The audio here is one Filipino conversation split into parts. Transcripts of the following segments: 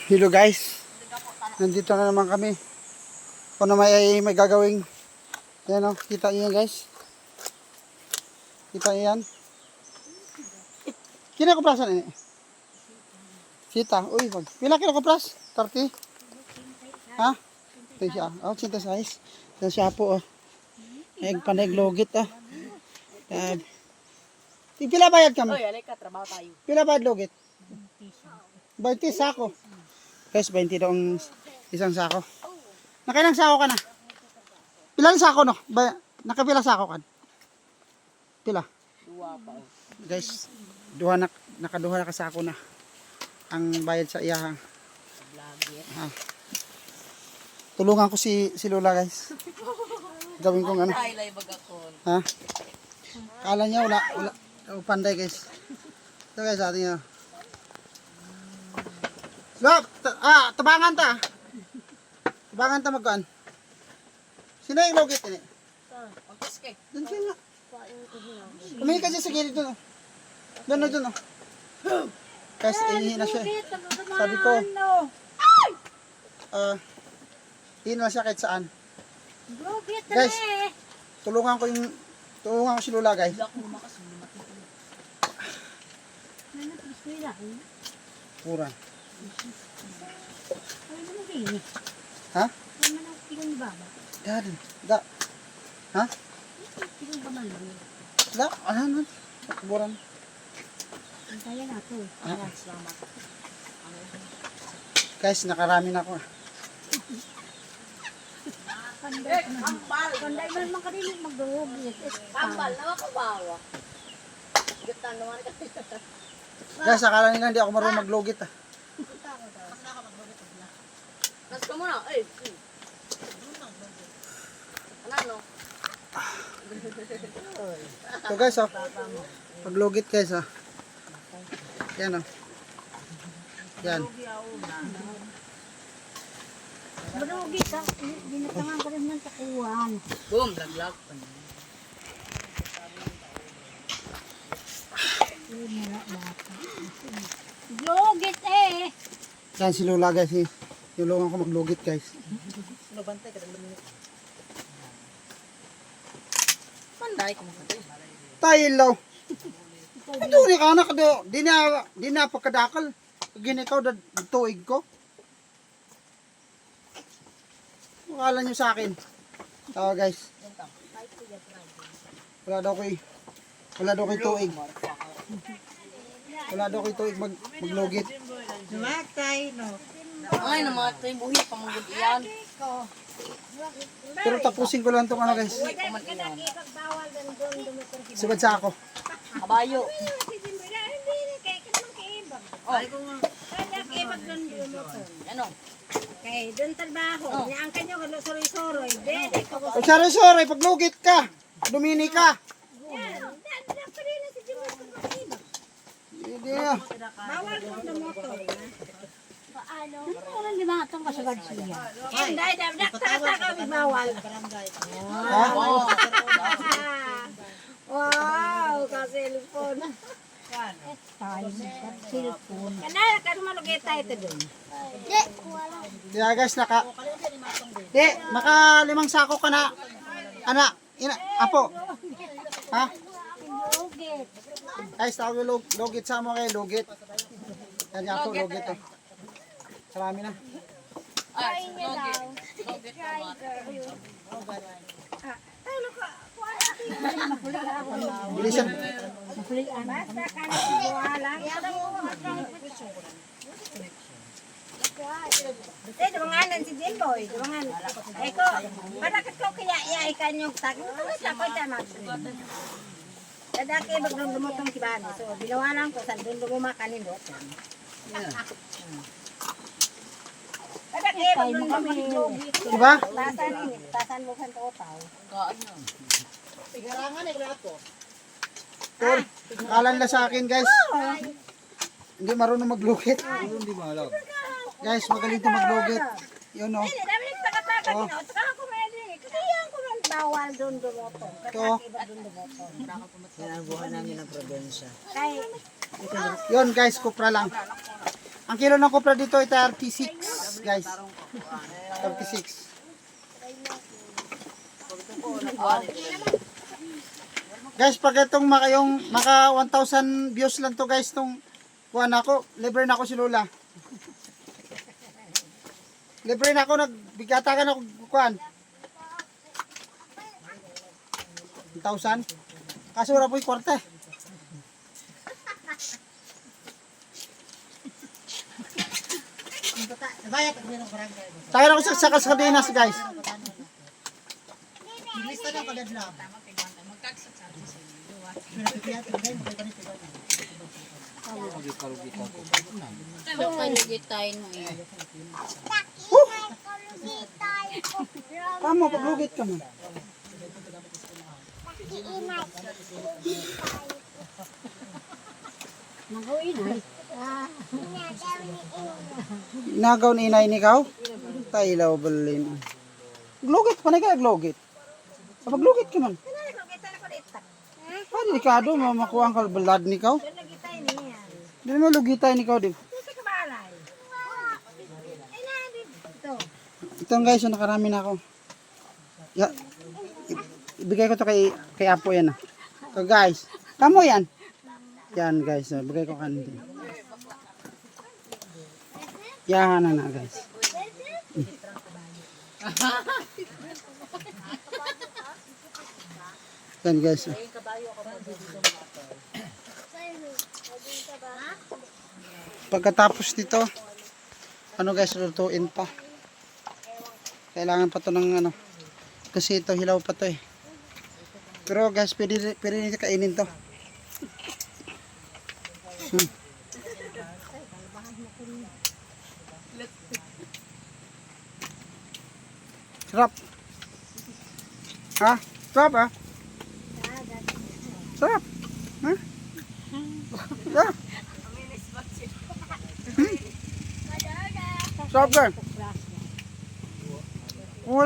Hello guys, nandito na naman kami. Kung na may gagawing, yan o, kita niyo guys. Kita niyo yan. Kina ko prasan ini? Kita, uy, pila kilo ko pras? 30? Ha? Ito siya, oh, 86. Ito siya po, oh. Panay logit, oh. Pila bayad kami? Oy, alika, trabaho tayo. Pila bayad logit? 20 sako. Guys, 20 daw ang isang sako. Nakailang sako ka na? Pilang sako no? Nakapila sako ka? Pila? Duwa pa. Guys, nakaduha na kasako na. Ang bayad sa iya. Tulungan ko si Lola guys. Gawin kong ano. Ay, lay bag ako. Ha? Kala niya wala panday guys. Ito guys, atin niya. Look, tabangan ta. Tabangan ta magkaan. Sino yung logit ini? Pagkas kay. Doon siya nga. Kumain ka dyan sa gilid doon. Doon. Guys, ihi na siya. Sabi ko, ihi na siya kahit saan. Guys, tulungan ko si Lola guys. Pura. Ha? Da. Ha? Da, ano? Kuburan. Guys, nakarami na ako. Kanday man man kadilig magdugit. Kambal na ako bawa. Gutan naman ka. Guys, akala nila hindi ako marunong maglogit ah. Nas ka muna. Ay. Ano? So guys, oh. Paglogit guys, oh. Yan, oh. Yan. Madugit ka. Dinatangan ka rin ng takuan. Boom, laglag. Dugit eh. Yan si Lola guys, eh. Tulungan ko maglogit guys. Ano bantay ka lang minute. Panday ko mga tayo. Tayo ito ni anak do, di na pagkadakal. Gini ikaw tuig ko. Akala nyo sa akin. Tawa guys. Wala daw ko'y tuig. Wala daw ko'y tuig maglogit. Ay, namatay buhi pamugod iyan. Pero tapusin ko lang itong ano guys. Subad sa ako. Kabayo. Ano? Kay doon trabaho. Niya ang kanyo kalo soroy-soroy. Dede ko. Pag sorry, paglugit ka. Dumini ka. Hindi na. Bawal ko na motor. Paano? Ano di mga itong kasagad siya? Hindi, daktata kami bawal. Ha? Wow, ka-cellphone. Tayo sa cellphone. Kanala ka malugay tayo ito doon. Kaya guys, maka 5 sako ka na. Apo. Ha? Lugit. Guys, tawag yung logit sa mo kayo, logit. Yan ako, logit eh. Marami na. Ay, logit. Logit ka Bilisan. Basta kami wala. Eh, dumanganan si Jimboy. Dumanganan. Ay ko, bakit ko kaya iaikan yung tag? Ito ko tama. Dadaki baglong lumutong kibano. So, binawalan ko saan doon lumakanin doon. Dadaki baglong lumutong. Diba? Tasan mo sa totaw. kaan na. Tur, akala nila sa akin guys. Hindi marunong maglugit. Guys, magaling to maglugit. Yun o. Hindi, dami nagtaka-taka. Saka ko may din. Kasi yan ko lang bawal doon lumutong. Ito. Doon lumutong. Yan ang buhay namin ng probinsya. Kay, Yun guys, kupra lang. Ang kilo ng kopra dito ay 36, guys. 36. Guys, pag itong maka 1,000 views lang to guys, tong kuha na ako, libre na ako si Lola. Libre na ako, nagbigatagan ako kuhaan. 1,000. Kaso wala po yung kwarta eh. Tayo ako sa Cascadenas guys. Palugitain mo eh. Kamu, paglugit ka man. Nagaw ni inay ni kaw? Tailaw balin. Glugit pa na ka, glugit. Paglugit ka man. Ah, delikado, makuha ang kalbalad ni kaw. Hindi mo lugitay ni kaw, di. Ito guys, so nakarami na ako. Ya, ibigay ko to kay Apo yan. So guys, kamo yan. Yan guys, so, ibigay ko kanina. Yan na guys. Yan guys. So. Pagkatapos dito, ano guys, lutuin pa. Kailangan pa to ng ano. Kasi ito hilaw pa to eh. Pero guys, pwede nito kainin to. Sarap. Ha? Sarap ah? Sarap. Ha? Sarap. Sarap ka. Kung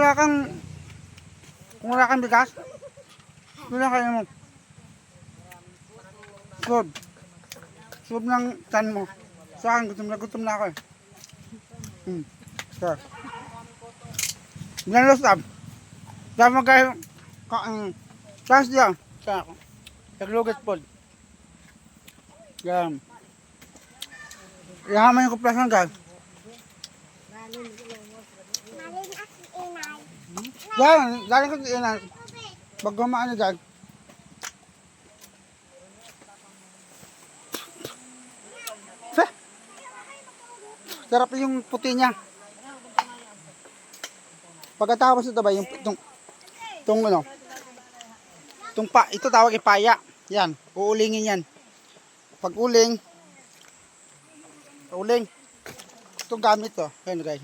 wala kang bigas, wala kayo mo. Sob ng tan mo. Sa akin, gutom na ako eh. Sure. Ganun sab. Sama kayo, tas diyan. Sa ako. Naglugit po. Yan. Yaman yung kuplasan guys. Yan, galing ko yan. Bago maano dyan. Sarap yung puti niya. Pagkatapos ito ba, itong ano, ito tawag ipaya. Yan, uulingin yan. Pag uling, itong gamit to. Yan guys.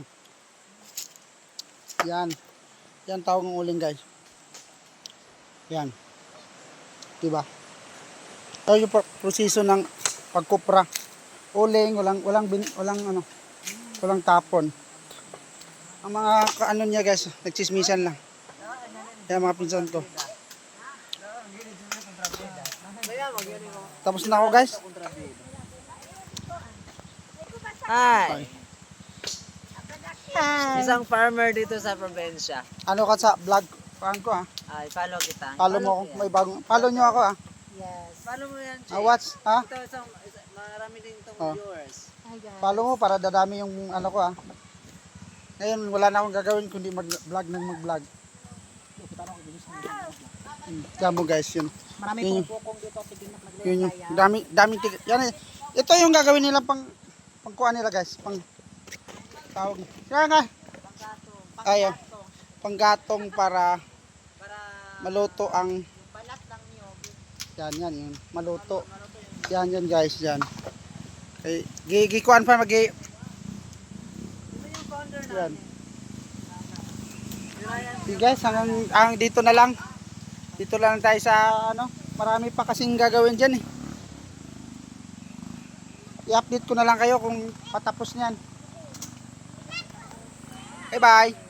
Yan. Yan tawag ng uling guys. Yan. Diba? Ito yung proseso ng pagkupra. Uling, walang tapon. Ang mga kaano niya guys, nagchismisan lang. Yan mga pinsan ko. Tapos na ako guys. Hi! Isang farmer dito sa probinsya. Ano ka sa vlog? Paan ko ha? Ay, follow kita. Follow mo ako. May bagong. Follow nyo ako ha. Yes. Follow mo yan, Jay. Watch ha? Ito, marami din itong Oh. viewers. Follow mo para dadami yung ano ko ha. Ngayon wala na akong gagawin kundi mag-vlog ng mag-vlog. Yan mo guys yun. Marami pong pukong dito. Yun yung daming ticket. Yan ito yung gagawin nila pangkuha nila guys. Tawag. Yan nga. Ayo. Panggatong para maluto ang Balat ng niyog. yan yun. Maluto. Yan guys, yan. Okay, gikuan pa yan. Okay guys, hanggang dito na lang. Dito lang tayo sa ano, marami pa kasing gagawin diyan eh. I-update ko na lang kayo kung patapos niyan. Bye bye.